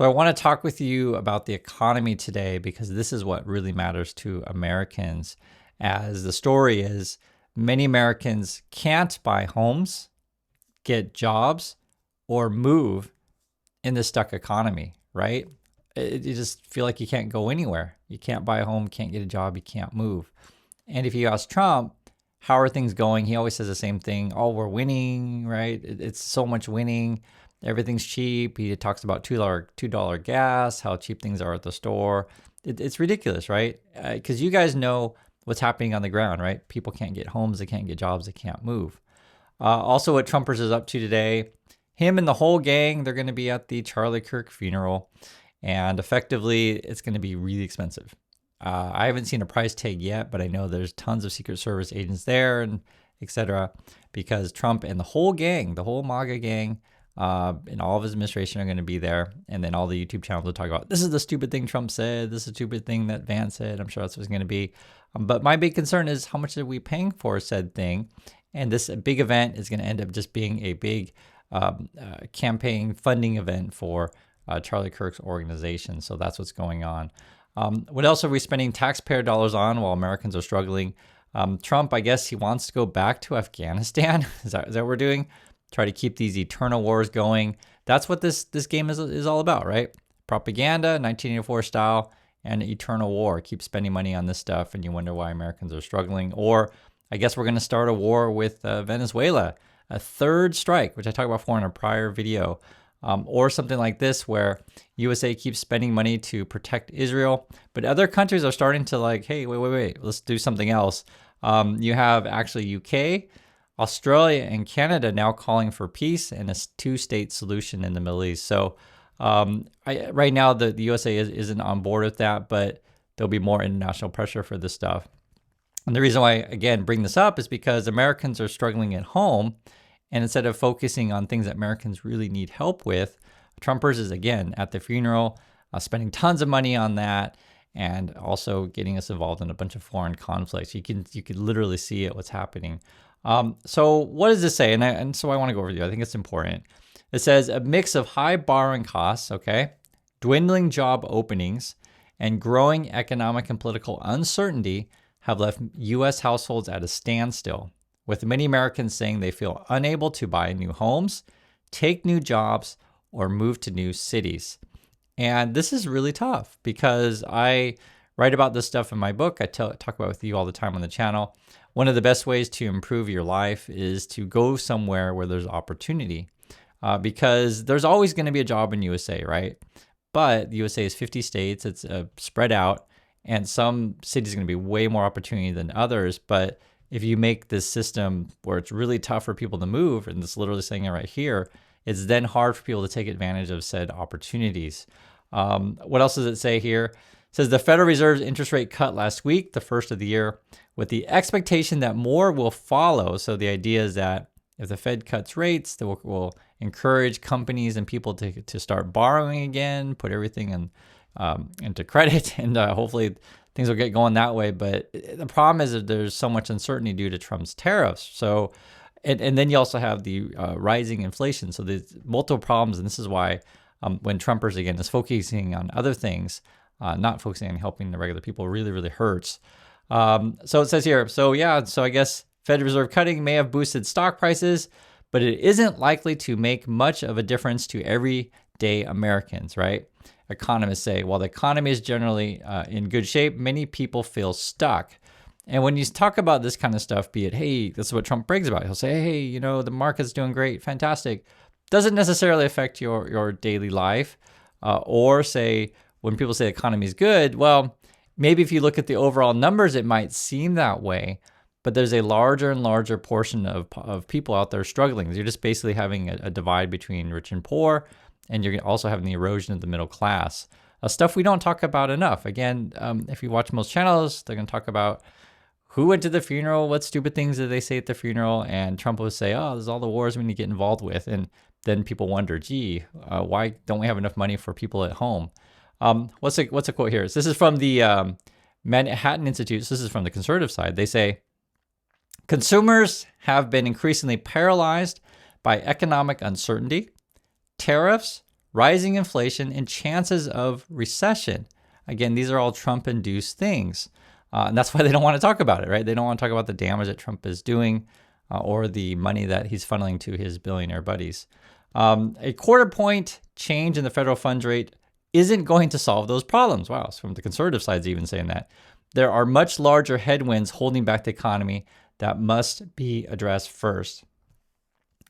So I want to talk with you about the economy today because this is what really matters to Americans. As the story is, many Americans can't buy homes, get jobs, or move in this stuck economy, right? You just feel like you can't go anywhere. You can't buy a home, can't get a job, you can't move. And if you ask Trump, how are things going? He always says the same thing. Oh, we're winning, right? It's so much winning. Everything's cheap. He talks about $2 gas, how cheap things are at the store. It's ridiculous, right? Because you guys know what's happening on the ground, right? People can't get homes, they can't get jobs, they can't move. Also, what Trumpers is up to today, him and the whole gang, they're going to be at the Charlie Kirk funeral. And effectively, it's going to be really expensive. I haven't seen a price tag yet, but I know there's tons of Secret Service agents there and etc. Because Trump and the whole gang, the whole MAGA gang, and all of his administration are going to be there. And then all the YouTube channels will talk about, this is the stupid thing Trump said. This is the stupid thing that Vance said. I'm sure that's what it's going to be. But my big concern is how much are we paying for said thing? And this big event is going to end up just being a big campaign funding event for Charlie Kirk's organization. So that's what's going on. What else are we spending taxpayer dollars on while Americans are struggling? Trump, I guess he wants to go back to Afghanistan. Is that what we're doing? Try to keep these eternal wars going. That's what this game is all about, right? Propaganda, 1984 style, and eternal war. Keep spending money on this stuff, and you wonder why Americans are struggling. Or I guess we're going to start a war with Venezuela, a third strike, which I talked about before in a prior video. Or something like this where USA keeps spending money to protect Israel, but other countries are starting to like, hey, wait, let's do something else. You have actually UK, Australia, and Canada now calling for peace and a two-state solution in the Middle East. So right now, the USA isn't on board with that, but there'll be more international pressure for this stuff. And the reason why, again, bring this up is because Americans are struggling at home. And instead of focusing on things that Americans really need help with, Trumpers is, again, at the funeral, spending tons of money on that, and also getting us involved in a bunch of foreign conflicts. You could literally see it, what's happening. So what does this say? And so I want to go over you. I think it's important. It says a mix of high borrowing costs, okay, dwindling job openings, and growing economic and political uncertainty have left U.S. households at a standstill, with many Americans saying they feel unable to buy new homes, take new jobs, or move to new cities. And this is really tough because I write about this stuff in my book. I talk about it with you all the time on the channel. One of the best ways to improve your life is to go somewhere where there's opportunity, because there's always going to be a job in USA, right? But the USA is 50 states. It's spread out, and some cities are going to be way more opportunity than others. But if you make this system where it's really tough for people to move, and it's literally saying it right here, it's then hard for people to take advantage of said opportunities. What else does it say here? It says the Federal Reserve's interest rate cut last week, the first of the year, with the expectation that more will follow. So the idea is that if the Fed cuts rates, that will encourage companies and people to start borrowing again, put everything into credit, and hopefully things will get going that way. But the problem is that there's so much uncertainty due to Trump's tariffs. So, and then you also have the rising inflation. So there's multiple problems. And this is why when Trumpers, again, is focusing on other things, not focusing on helping the regular people, really, really hurts. So it says here, so I guess Fed Reserve cutting may have boosted stock prices, but it isn't likely to make much of a difference to everyday Americans, right? Economists say, while the economy is generally in good shape, many people feel stuck. And when you talk about this kind of stuff, be it, hey, this is what Trump brags about. He'll say, hey, the market's doing great, fantastic. Doesn't necessarily affect your daily life. Or say, when people say the economy is good, well, maybe if you look at the overall numbers, it might seem that way. But there's a larger and larger portion of people out there struggling. You're just basically having a divide between rich and poor. And you're also having the erosion of the middle class. Stuff we don't talk about enough. Again, if you watch most channels, they're going to talk about who went to the funeral, what stupid things did they say at the funeral, and Trump will say, oh, there's all the wars we need to get involved with. And then people wonder, gee, why don't we have enough money for people at home? What's a quote here? This is from the Manhattan Institute. So this is from the conservative side. They say, consumers have been increasingly paralyzed by economic uncertainty, tariffs, rising inflation, and chances of recession. Again, these are all Trump-induced things. And that's why they don't want to talk about it, right? They don't want to talk about the damage that Trump is doing or the money that he's funneling to his billionaire buddies. A quarter point change in the federal funds rate isn't going to solve those problems. Wow, so from the conservative side's even saying that. There are much larger headwinds holding back the economy that must be addressed first.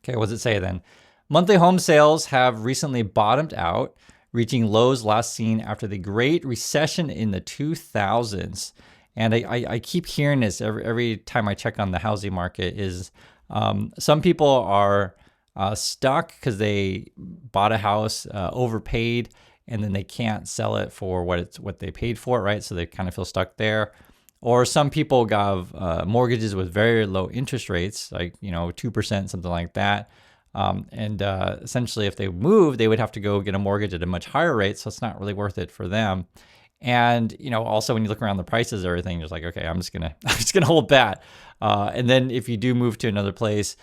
Okay, what does it say then? Monthly home sales have recently bottomed out, reaching lows last seen after the Great Recession in the 2000s. And I keep hearing this every time I check on the housing market is some people are stuck because they bought a house overpaid and then they can't sell it for what they paid for it, right? So they kind of feel stuck there. Or some people got mortgages with very low interest rates, like 2%, something like that. And essentially, if they move, they would have to go get a mortgage at a much higher rate, so it's not really worth it for them. And also when you look around the prices, everything, you're just like, okay, I'm just gonna hold that. And then if you do move to another place,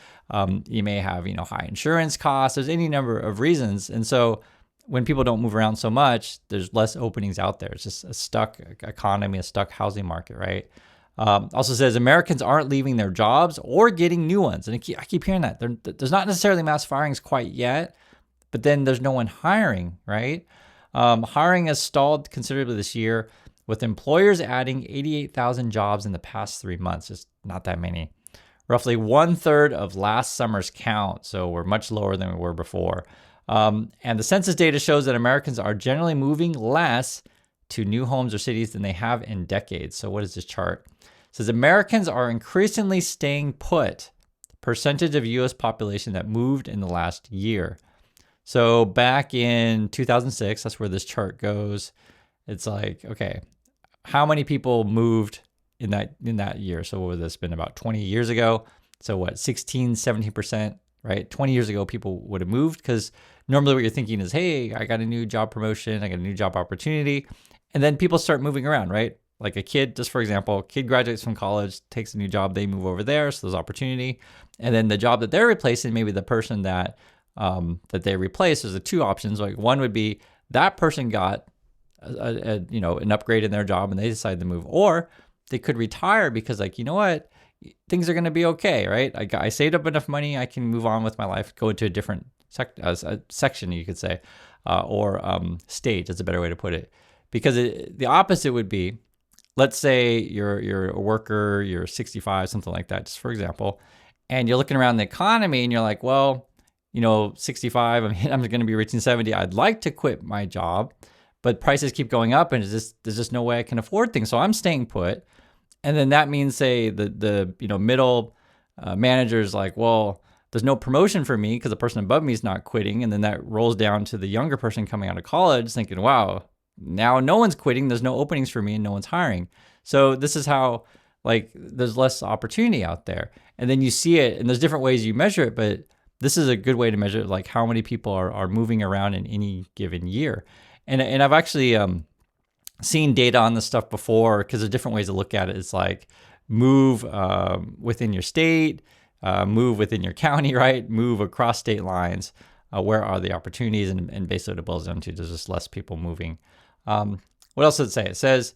you may have high insurance costs. There's any number of reasons, and so when people don't move around so much, there's less openings out there. It's just a stuck economy, a stuck housing market, right? Also says Americans aren't leaving their jobs or getting new ones. And I keep hearing that. There's not necessarily mass firings quite yet, but then there's no one hiring, right? Hiring has stalled considerably this year, with employers adding 88,000 jobs in the past 3 months. It's not that many. Roughly 1/3 of last summer's count, so we're much lower than we were before. And the census data shows that Americans are generally moving less to new homes or cities than they have in decades. So what is this chart? It says Americans are increasingly staying put, percentage of U.S. population that moved in the last year. So back in 2006, that's where this chart goes. It's like, okay, how many people moved in that year? So what would this been about 20 years ago? So what, 16, 17%, right? 20 years ago, people would have moved because normally what you're thinking is, hey, I got a new job promotion, I got a new job opportunity. And then people start moving around, right? Like a kid, just for example, kid graduates from college, takes a new job, they move over there, so there's opportunity. And then the job that they're replacing, maybe the person that they replace, there's the two options. Like one would be that person got an upgrade in their job and they decided to move, or they could retire because what, things are going to be okay, right? I saved up enough money, I can move on with my life, go into a different section, you could say, or stage. That's a better way to put it. Because the opposite would be, let's say you're a worker, you're 65, something like that, just for example, and you're looking around the economy and you're like, well, 65, I'm going to be reaching 70. I'd like to quit my job, but prices keep going up and there's just no way I can afford things. So I'm staying put. And then that means, say, the middle manager's like, well, there's no promotion for me because the person above me is not quitting. And then that rolls down to the younger person coming out of college thinking, wow, now no one's quitting. There's no openings for me and no one's hiring. So this is how, there's less opportunity out there. And then you see it, and there's different ways you measure it, but this is a good way to measure how many people are moving around in any given year. And I've actually seen data on this stuff before because there's different ways to look at it. It's like move within your state, move within your county, right? Move across state lines. Where are the opportunities? And basically what it boils down to, there's just less people moving. What else does it say? It says,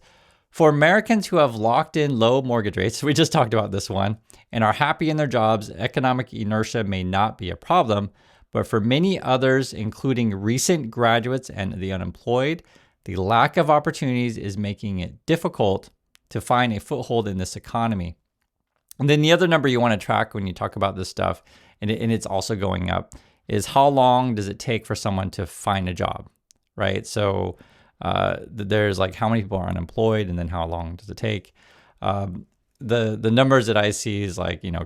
for Americans who have locked in low mortgage rates, we just talked about this one, and are happy in their jobs, economic inertia may not be a problem. But for many others, including recent graduates and the unemployed, the lack of opportunities is making it difficult to find a foothold in this economy. And then the other number you want to track when you talk about this stuff, and it's also going up, is how long does it take for someone to find a job, right? So there's how many people are unemployed, and then how long does it take? The numbers that I see is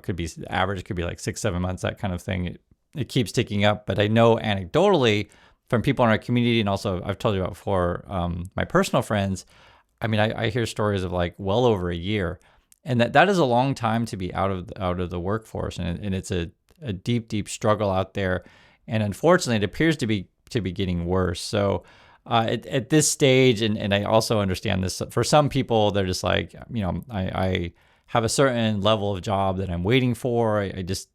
could be average, could be 6-7 months, that kind of thing. It keeps ticking up, but I know anecdotally from people in our community, and also I've told you about before, my personal friends, I hear stories of well over a year, and that is a long time to be out of the workforce, and it's a deep struggle out there, and unfortunately, it appears to be getting worse. So at this stage, and I also understand this, for some people, they're just I have a certain level of job that I'm waiting for. I just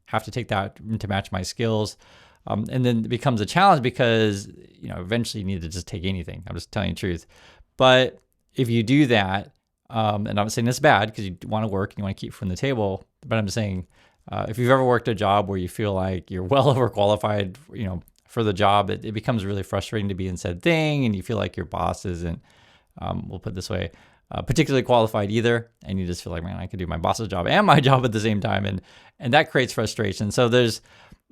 have to take that to match my skills. And then it becomes a challenge because, eventually you need to just take anything. I'm just telling you the truth. But if you do that, and I'm not saying that's bad because you want to work and you want to keep food on the table, but I'm saying if you've ever worked a job where you feel like you're well overqualified, for the job, it becomes really frustrating to be in said thing, and you feel like your boss isn't, we'll put it this way, particularly qualified either, and you just feel like, man, I could do my boss's job and my job at the same time, and that creates frustration. So there's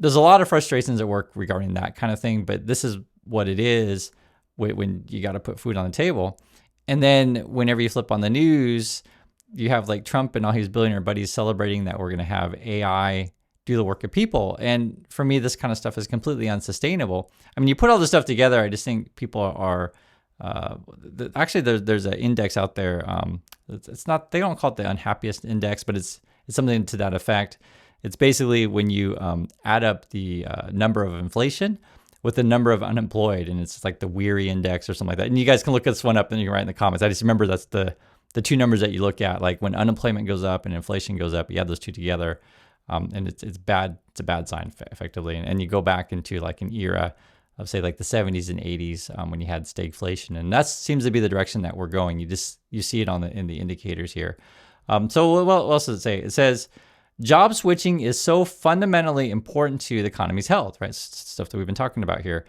a lot of frustrations at work regarding that kind of thing, but this is what it is when you got to put food on the table. And then whenever you flip on the news, you have like Trump and all his billionaire buddies celebrating that we're going to have AI do the work of people. And for me, this kind of stuff is completely unsustainable. I mean, you put all this stuff together, I just think people are, actually there's an index out there. It's not, they don't call it the unhappiest index, but it's something to that effect. It's basically when you add up the number of inflation with the number of unemployed, and it's like the weary index or something like that. And you guys can look this one up and you can write in the comments. I just remember that's the two numbers that you look at. Like when unemployment goes up and inflation goes up, you add those two together, and it's bad. It's a bad sign, effectively. And you go back into like an era of, say, like the 70s and 80s, when you had stagflation, and that seems to be the direction that we're going. You see it in the indicators here. So what else does it say? It says job switching is so fundamentally important to the economy's health, right? Stuff that we've been talking about here.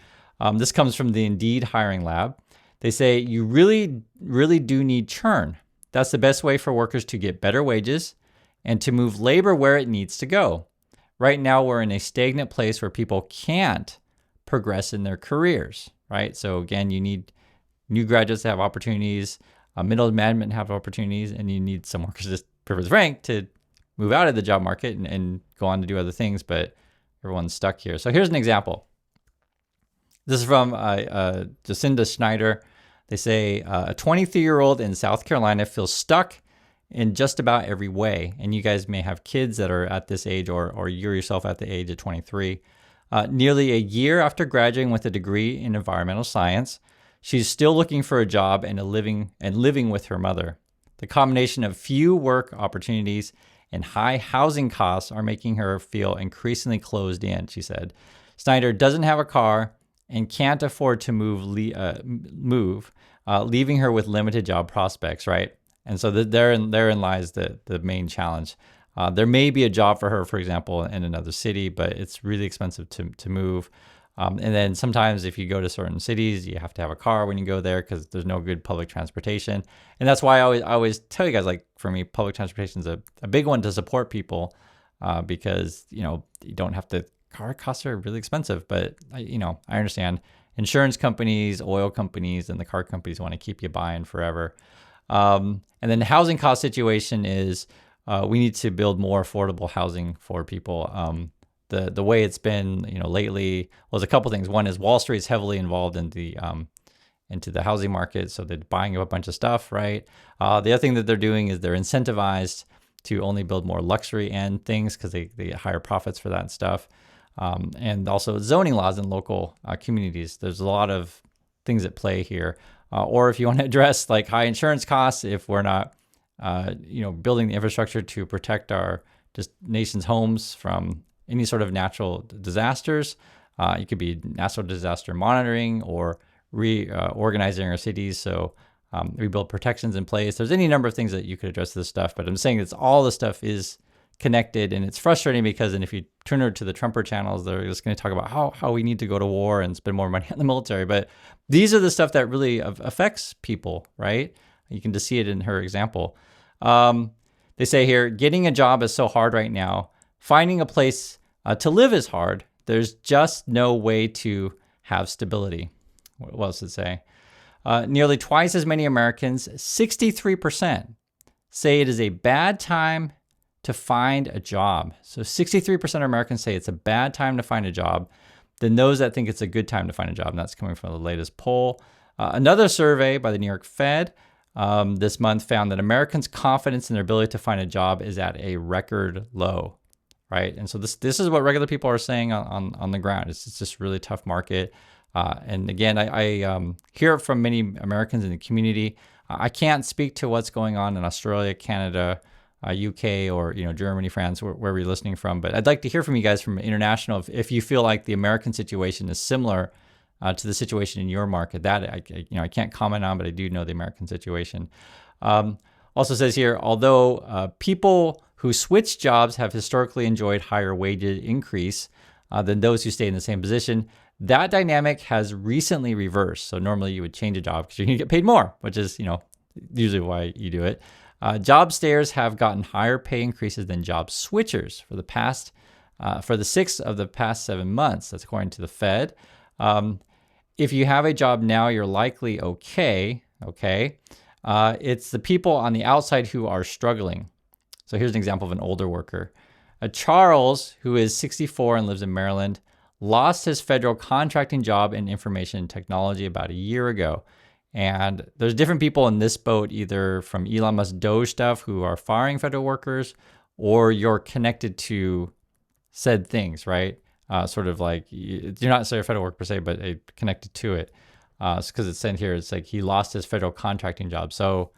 This comes from the Indeed hiring lab. They say you really, really do need churn. That's the best way for workers to get better wages and to move labor where it needs to go. Right now, we're in a stagnant place where people can't progress in their careers, right? So again, you need new graduates to have opportunities, middle management to have opportunities, and you need some workers, just privileged rank, to move out of the job market and go on to do other things, but everyone's stuck here. So here's an example. This is from Jacinda Schneider. They say a 23-year-old in South Carolina feels stuck in just about every way. And you guys may have kids that are at this age, or you're yourself at the age of 23. Nearly a year after graduating with a degree in environmental science, she's still looking for a job and living with her mother. The combination of few work opportunities and high housing costs are making her feel increasingly closed in, she said. Snyder doesn't have a car and can't afford to move, leaving her with limited job prospects, right? And so therein lies the main challenge. There may be a job for her, for example, in another city, but it's really expensive to move. And then sometimes if you go to certain cities, you have to have a car when you go there because there's no good public transportation. And that's why I always tell you guys, like, for me, public transportation is a big one to support people, because, you don't have to, car costs are really expensive, but I understand insurance companies, oil companies, and the car companies want to keep you buying forever. And then the housing cost situation is, we need to build more affordable housing for people. The way it's been, lately was a couple things. One is Wall Street is heavily involved in into the housing market, so they're buying up a bunch of stuff, right? The other thing that they're doing is they're incentivized to only build more luxury and things because they get higher profits for that stuff. And also zoning laws in local communities. There's a lot of things at play here. Or if you want to address like high insurance costs, if we're not, building the infrastructure to protect our just nation's homes from any sort of natural disasters. It could be natural disaster monitoring or reorganizing our cities. So we build protections in place. There's any number of things that you could address this stuff, but I'm saying that all the stuff is connected, and it's frustrating because, and if you turn over to the Trumper channels, they're just going to talk about how we need to go to war and spend more money on the military. But these are the stuff that really affects people, right? You can just see it in her example. They say here, getting a job is so hard right now. Finding a place to live is hard. There's just no way to have stability. What else does it say? Nearly twice as many Americans, 63%, say it is a bad time to find a job. So 63% of Americans say it's a bad time to find a job than those that think it's a good time to find a job. And that's coming from the latest poll. Another survey by the New York Fed this month found that Americans' confidence in their ability to find a job is at a record low, right? And so this is what regular people are saying on the ground. It's just a really tough market. And again, I hear it from many Americans in the community. I can't speak to what's going on in Australia, Canada, UK or Germany, France, wherever you're listening from. But I'd like to hear from you guys from international if you feel like the American situation is similar to the situation in your market. That I can't comment on, but I do know the American situation. Also says here, although people who switch jobs have historically enjoyed higher wage increase than those who stay in the same position, that dynamic has recently reversed. So normally you would change a job because you're going to get paid more, which is usually why you do it. Job stayers have gotten higher pay increases than job switchers for the 6 of the past 7 months. That's according to the Fed. If you have a job now, you're likely okay. It's the people on the outside who are struggling. So here's an example of an older worker. Charles, who is 64 and lives in Maryland, lost his federal contracting job in information technology about a year ago. And there's different people in this boat, either from Elon Musk Doge stuff who are firing federal workers, or you're connected to said things, right? Sort of like, you're not necessarily a federal worker per se, but connected to it. Because it's said here, it's like he lost his federal contracting job. So,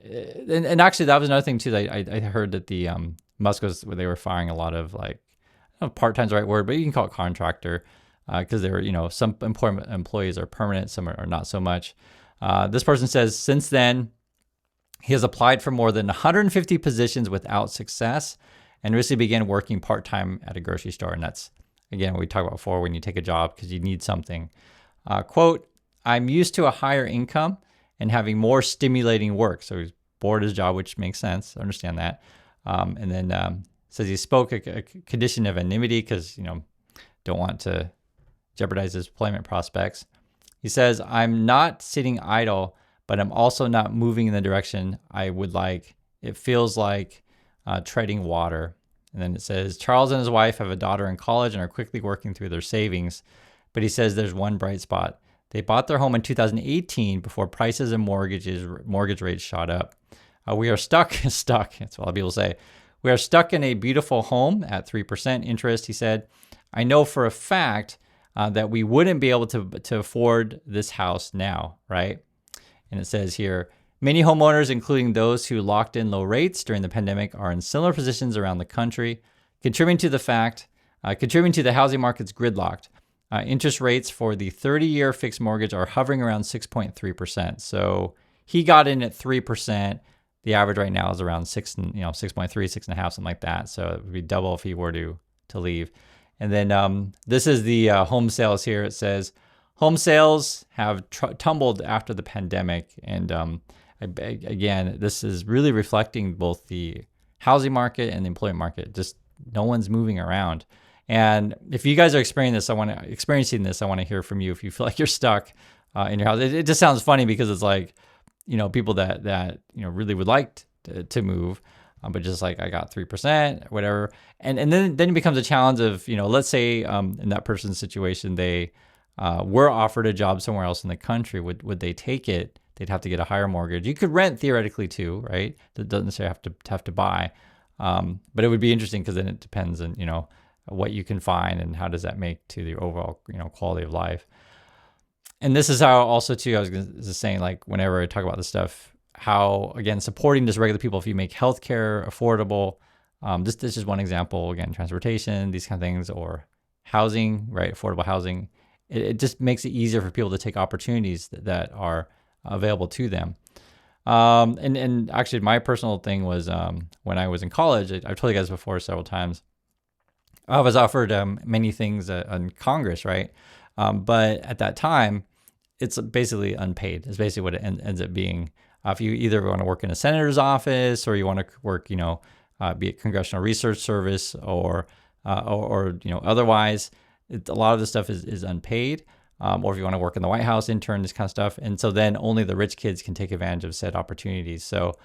and actually that was another thing too, that I heard that the Musk they were firing a lot of, like, I don't know if part-time's the right word, but you can call it contractor. Because they were, some employees are permanent, some are not so much. This person says, since then, he has applied for more than 150 positions without success and recently began working part-time at a grocery store. And that's, again, what we talked about before, when you take a job because you need something. Quote, I'm used to a higher income and having more stimulating work. So he's bored his job, which makes sense. I understand that. And then says he spoke a condition of anonymity because, don't want to jeopardize his employment prospects. He says, I'm not sitting idle, but I'm also not moving in the direction I would like. It feels like treading water. And then it says, Charles and his wife have a daughter in college and are quickly working through their savings. But he says there's one bright spot. They bought their home in 2018 before prices and mortgage rates shot up. We are stuck, that's what a lot of people say. We are stuck in a beautiful home at 3% interest, he said. I know for a fact that we wouldn't be able to afford this house now, right? And it says here, many homeowners, including those who locked in low rates during the pandemic, are in similar positions around the country, contributing to the housing market's gridlocked. Interest rates for the 30-year fixed mortgage are hovering around 6.3%. So he got in at 3%. The average right now is around 6.3, 6.5, something like that. So it would be double if he were to leave. And then this is the home sales here. It says home sales have tumbled after the pandemic. And again, this is really reflecting both the housing market and the employment market. Just no one's moving around. And if you guys are experiencing this, I want to hear from you. If you feel like you're stuck in your house, it just sounds funny because it's like, people that really would like to move. But just like, I got 3%, whatever. And then it becomes a challenge of, let's say in that person's situation, they were offered a job somewhere else in the country. Would they take it? They'd have to get a higher mortgage. You could rent theoretically too, right? That doesn't necessarily have to buy. But it would be interesting because then it depends on, what you can find and how does that make to the overall, quality of life. And this is how also too, I was just saying, like, whenever I talk about this stuff, how, again, supporting just regular people, if you make healthcare affordable, this is just one example, again, transportation, these kind of things, or housing, right? Affordable housing. It just makes it easier for people to take opportunities that are available to them. And actually my personal thing was when I was in college, I've told you guys before several times, I was offered many things in Congress, right? But at that time, it's basically unpaid. It's basically what it ends up being. If you either want to work in a senator's office or you want to work, be it Congressional Research Service or otherwise, a lot of this stuff is unpaid. Or if you want to work in the White House, intern, this kind of stuff. And so then only the rich kids can take advantage of said opportunities. So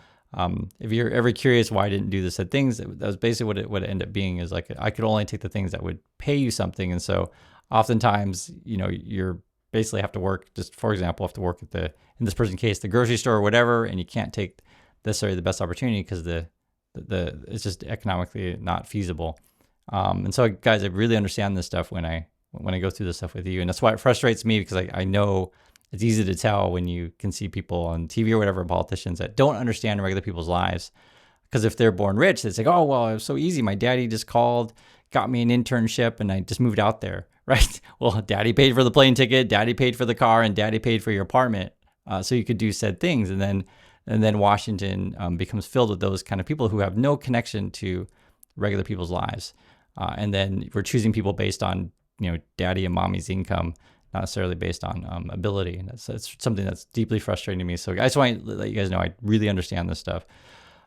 if you're ever curious why I didn't do the said things, that was basically what it ended up being, is like, I could only take the things that would pay you something. And so oftentimes, you're basically have to work, just for example, have to work at in this person's case, the grocery store or whatever, and you can't take necessarily the best opportunity because the it's just economically not feasible. And so guys, I really understand this stuff when I go through this stuff with you. And that's why it frustrates me, because I know it's easy to tell when you can see people on TV or whatever, politicians that don't understand regular people's lives. Because if they're born rich, it's like, oh, well, it was so easy. My daddy just called, got me an internship, and I just moved out there, right? Well, daddy paid for the plane ticket, daddy paid for the car, and daddy paid for your apartment. So you could do said things. And then Washington becomes filled with those kind of people who have no connection to regular people's lives. And then we're choosing people based on, daddy and mommy's income, not necessarily based on ability. And that's something that's deeply frustrating to me. So I just want to let you guys know I really understand this stuff.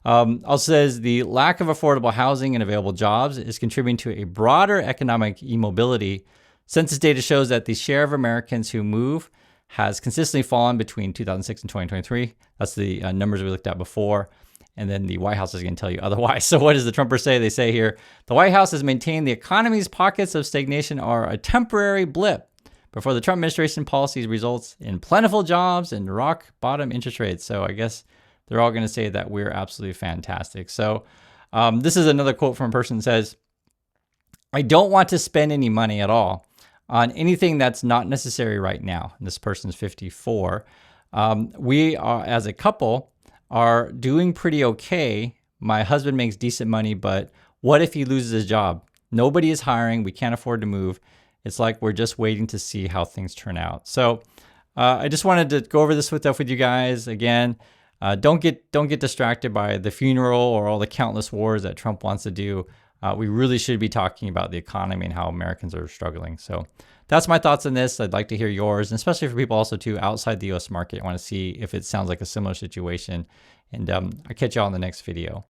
Also says the lack of affordable housing and available jobs is contributing to a broader economic immobility. Census data shows that the share of Americans who move has consistently fallen between 2006 and 2023. That's the numbers we looked at before. And then the White House is going to tell you otherwise. So what does the Trumpers say? They say here, the White House has maintained the economy's pockets of stagnation are a temporary blip before the Trump administration policies results in plentiful jobs and rock bottom interest rates. So I guess they're all going to say that we're absolutely fantastic. So this is another quote from a person that says, I don't want to spend any money at all on anything that's not necessary right now. And this person's 54. We are, as a couple, are doing pretty okay. My husband makes decent money, but what if he loses his job? Nobody is hiring. We can't afford to move. It's like we're just waiting to see how things turn out. So I just wanted to go over this stuff with you guys. Again, don't get distracted by the funeral or all the countless wars that Trump wants to do. We really should be talking about the economy and how Americans are struggling. So that's my thoughts on this. I'd like to hear yours, and especially for people also too outside the U.S. market. I want to see if it sounds like a similar situation. And I'll catch y'all in the next video.